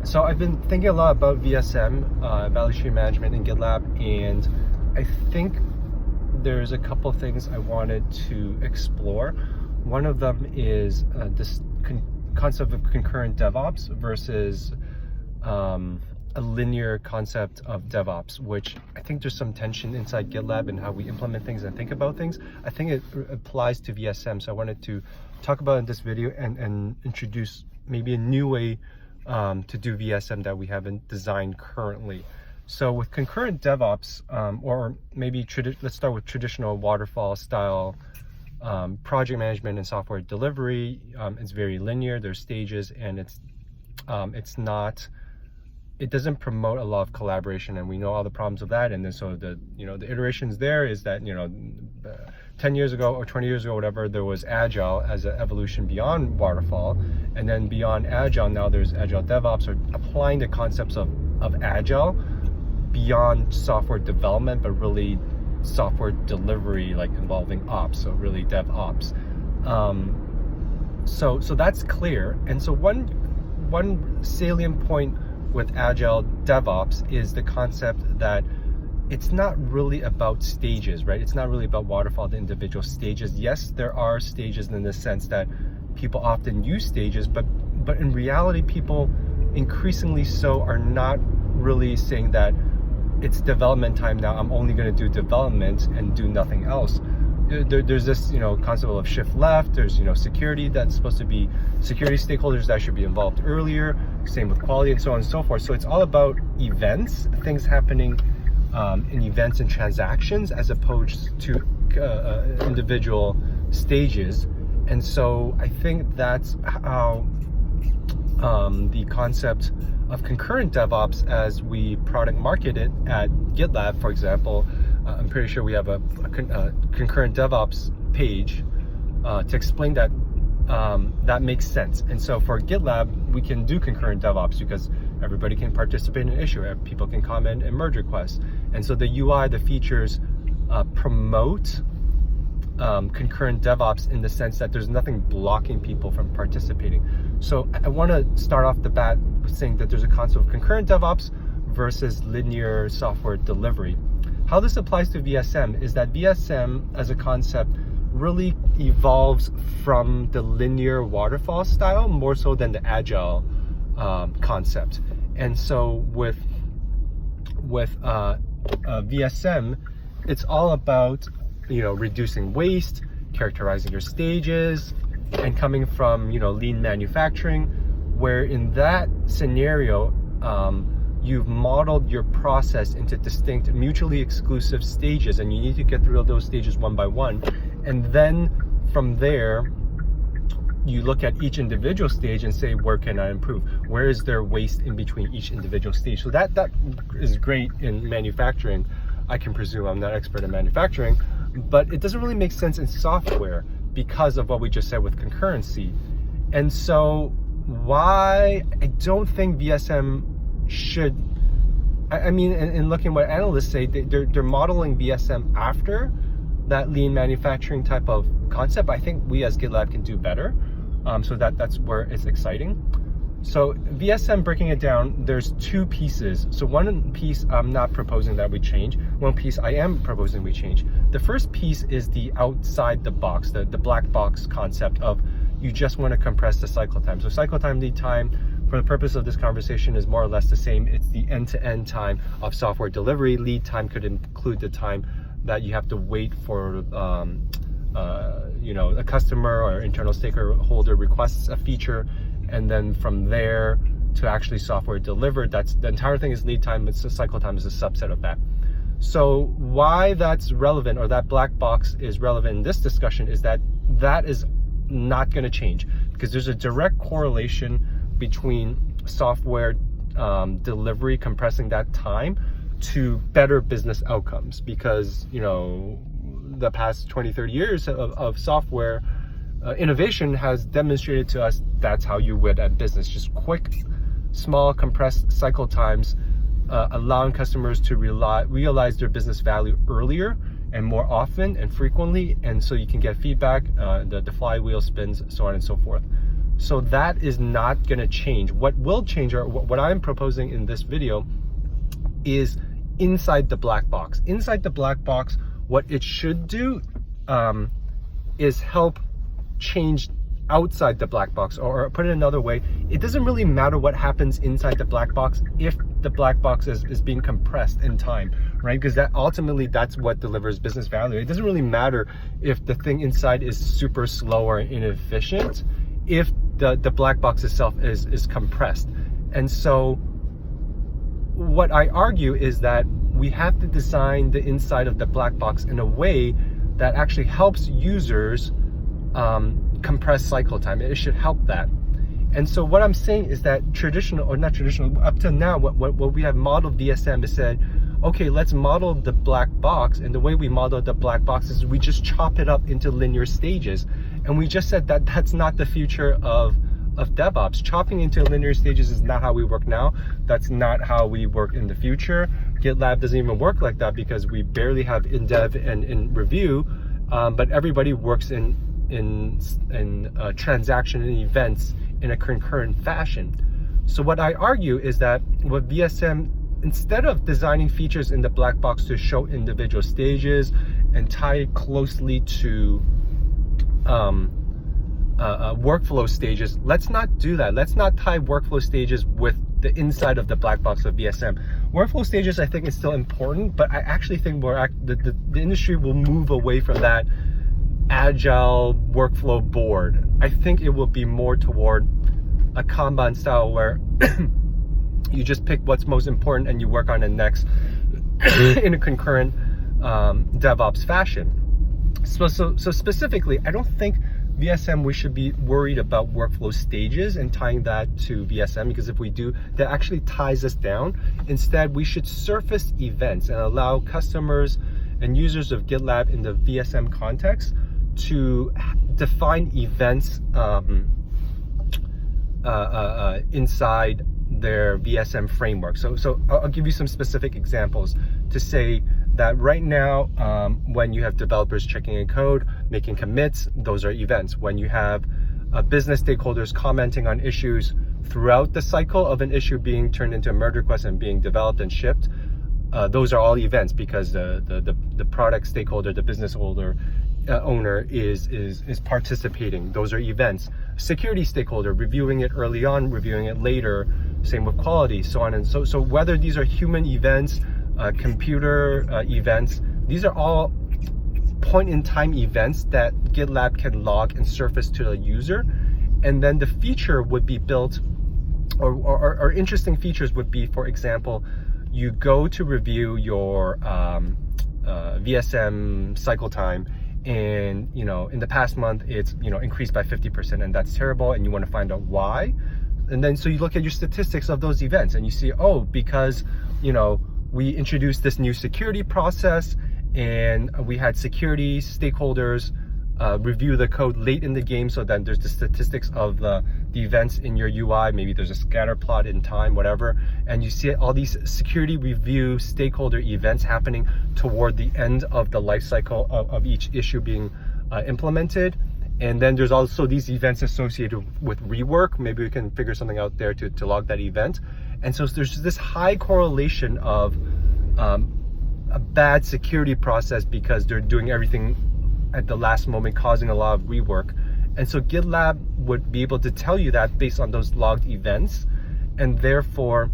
So I've been thinking a lot about VSM, value stream management in GitLab, and I think there's a couple of things I wanted to explore. One of them is this concept of concurrent DevOps versus a linear concept of DevOps, which I think there's some tension inside GitLab and how we implement things and think about things. I think it applies to VSM, so I wanted to talk about it in this video and introduce maybe a new way to do VSM that we haven't designed currently. So with concurrent DevOps, or maybe let's start with traditional waterfall style project management and software delivery. It's very linear. There's stages, and it doesn't promote a lot of collaboration, and we know all the problems of that. And then so the iterations there is that 10 years ago or 20 years ago, whatever, there was Agile as an evolution beyond waterfall, and then beyond Agile, now there's Agile DevOps, or applying the concepts of Agile beyond software development, but really software delivery, like involving ops, so really DevOps. So that's clear. And so one salient point with Agile DevOps is the concept that it's not really about stages, right? It's not really about waterfall, the individual stages. Yes, there are stages in the sense that people often use stages, but in reality, people increasingly so are not really saying that it's development time now, I'm only going to do development and do nothing else. There's this concept of shift left. There's security that's supposed to be security stakeholders that should be involved earlier, same with quality and so on and so forth. So it's all about events, things happening in events and transactions, as opposed to individual stages. And so I think that's how the concept of concurrent DevOps, as we product market it at GitLab, for example, I'm pretty sure we have a concurrent DevOps page to explain that that makes sense. And so for GitLab, we can do concurrent DevOps because everybody can participate in an issue, people can comment and merge requests. And so the UI, the features promote concurrent DevOps in the sense that there's nothing blocking people from participating. So I want to start off the bat with saying that there's a concept of concurrent DevOps versus linear software delivery. How this applies to VSM is that VSM as a concept really evolves from the linear waterfall style more so than the Agile concept. And so with VSM, it's all about reducing waste, characterizing your stages, and coming from lean manufacturing, where in that scenario you've modeled your process into distinct mutually exclusive stages, and you need to get through those stages one by one. And then from there you look at each individual stage and say, where can I improve? Where is there waste in between each individual stage? So that is great in manufacturing. I can presume I'm not expert in manufacturing, but it doesn't really make sense in software because of what we just said with concurrency. And so why I don't think VSM should, I mean, in looking at what analysts say, they're modeling VSM after that lean manufacturing type of concept. I think we as GitLab can do better. So that's where it's exciting. So VSM, breaking it down, there's two pieces. So one piece I'm not proposing that we change. One piece I am proposing we change. The first piece is the outside the box, the black box concept of you just want to compress the cycle time. So cycle time, lead time, for the purpose of this conversation, is more or less the same. It's the end-to-end time of software delivery. Lead time could include the time that you have to wait for a customer or internal stakeholder requests a feature, and then from there to actually software delivered. That's the entire thing is lead time, but cycle time is a subset of that. So why that's relevant, or that black box is relevant in this discussion, is that is not going to change, because there's a direct correlation between software delivery, compressing that time, to better business outcomes. Because the past 20-30 years of software innovation has demonstrated to us that's how you win at business. Just quick, small, compressed cycle times, allowing customers to realize their business value earlier and more often and frequently, and so you can get feedback, the flywheel spins, so on and so forth. So that is not going to change. What will change, or what I'm proposing in this video, is inside the black box. Inside the black box, what it should do is help change outside the black box, or put it another way, it doesn't really matter what happens inside the black box if the black box is being compressed in time, right? Because that ultimately, that's what delivers business value. It doesn't really matter if the thing inside is super slow or inefficient if the black box itself is compressed. And so what I argue is that we have to design the inside of the black box in a way that actually helps users compress cycle time. It should help that. And so what I'm saying is that up to now, what we have modeled VSM is said, okay, let's model the black box. And the way we model the black box is we just chop it up into linear stages. And we just said that that's not the future of DevOps. Chopping into linear stages is not how we work now. That's not how we work in the future. GitLab doesn't even work like that because we barely have in dev and in review, but everybody works in transaction and events in a concurrent fashion. So what I argue is that with VSM, instead of designing features in the black box to show individual stages and tie it closely to workflow stages, let's not do that. Let's not tie workflow stages with the inside of the black box of VSM. Workflow stages, I think, is still important, but I actually think the industry will move away from that agile workflow board. I think it will be more toward a Kanban style where you just pick what's most important and you work on it next in a concurrent DevOps fashion. So specifically, I don't think VSM, we should be worried about workflow stages and tying that to VSM, because if we do, that actually ties us down. Instead, we should surface events and allow customers and users of GitLab in the VSM context to define events inside their VSM framework. So I'll give you some specific examples to say that right now, when you have developers checking in code, making commits, those are events. When you have business stakeholders commenting on issues throughout the cycle of an issue being turned into a merge request and being developed and shipped, those are all events because the product stakeholder, the business owner is participating. Those are events. Security stakeholder reviewing it early on, reviewing it later, same with quality, so on and so whether these are human events, computer events, these are all point in time events that GitLab can log and surface to the user. And then the feature would be built, or interesting features would be, for example, you go to review your VSM cycle time, and in the past month it's increased by 50%, and that's terrible, and you want to find out why. And then so you look at your statistics of those events and you see, oh, because we introduced this new security process and we had security stakeholders review the code late in the game, so then there's the statistics of the events in your UI. Maybe there's a scatter plot in time, whatever, and you see all these security review stakeholder events happening toward the end of the life cycle of each issue being implemented. And then there's also these events associated with rework. Maybe we can figure something out there to log that event. And so there's this high correlation of a bad security process because they're doing everything at the last moment, causing a lot of rework. And so GitLab would be able to tell you that based on those logged events. And therefore,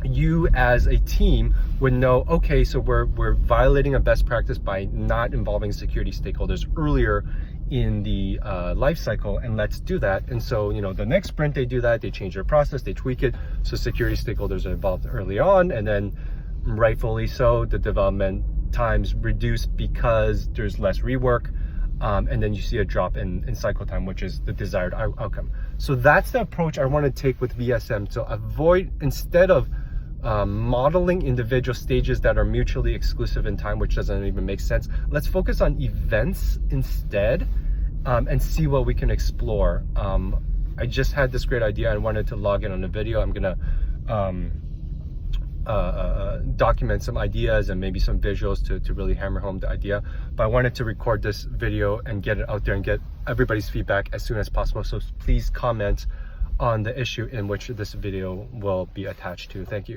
you as a team would know, okay, so we're violating a best practice by not involving security stakeholders earlier in the life cycle, and let's do that. And so the next sprint they do that, they change their process, they tweak it, so security stakeholders are involved early on, and then rightfully so, the development times reduce because there's less rework, and then you see a drop in cycle time, which is the desired outcome. So that's the approach I want to take with VSM, to avoid, instead of modeling individual stages that are mutually exclusive in time, which doesn't even make sense, let's focus on events instead, and see what we can explore. I just had this great idea. I wanted to log in on a video. I'm gonna document some ideas and maybe some visuals to really hammer home the idea, but I wanted to record this video and get it out there and get everybody's feedback as soon as possible. So please comment on the issue in which this video will be attached to. Thank you.